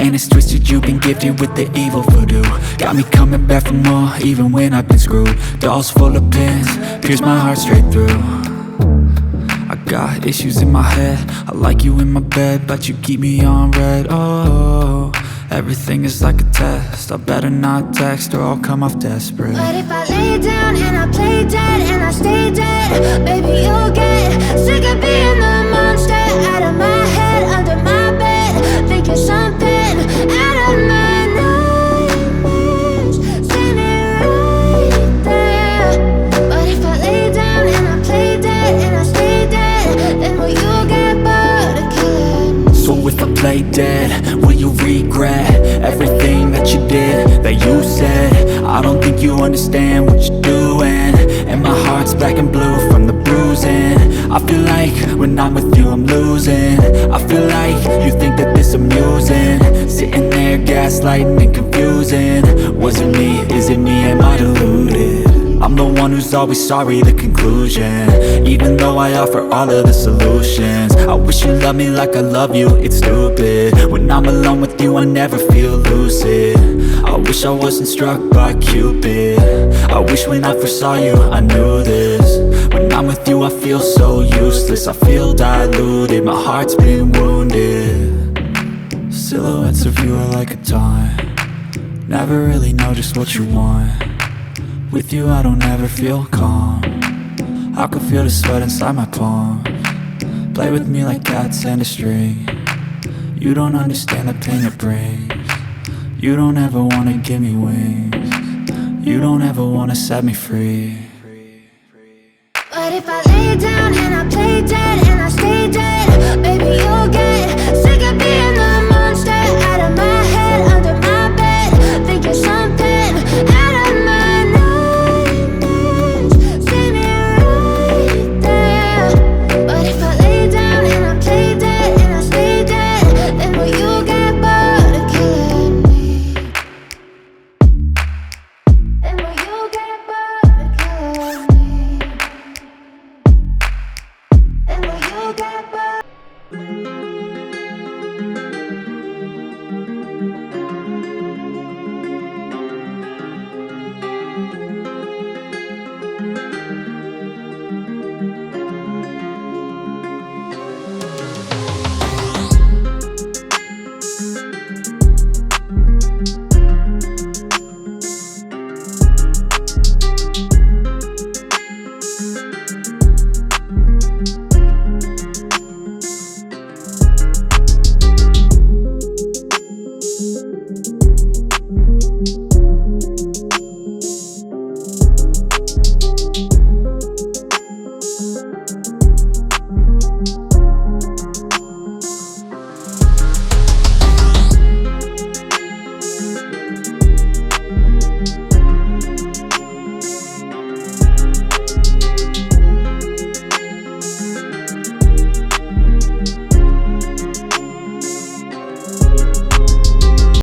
And it's twisted, you've been gifted with the evil voodoo. Got me coming back for more, even when I've been screwed. Dolls full of pins, pierce my heart straight through. I got issues in my head, I like you in my bed, but you keep me on red. Oh, everything is like a test, I better not text or I'll come off desperate. But if I lay down and I play dead and I stay dead, baby you'll get sick of being the monster out of my head, under my bed, thinking something out of my nightmares, standing right there. But if I lay down and I play dead and I stay dead, then will you get bored of killing? So if I play dead, will you regret everything that you did, that you said? I don't think you understand what you're doing, and my heart's black and blue from the bruising. I feel like when I'm with you I'm losing. I feel like you think that this amusing, sitting there gaslighting and confusing. Was it me? Is it me? Am I deluded? I'm the one who's always sorry, the conclusion, even though I offer all of the solutions. I wish you loved me like I love you, it's stupid. When I'm alone with you I never feel lucid. I wish I wasn't struck by Cupid. I wish when I first saw you I knew this. When I'm with you I feel so useless, I feel diluted, my heart's been wounded. Silhouettes of you are like a taunt, never really know just what you want. With you I don't ever feel calm, I can feel the sweat inside my palm. Play with me like cats and a string, you don't understand the pain it brings. You don't ever wanna give me wings, you don't ever wanna set me free. But if I lay down and I play dead and I stay dead,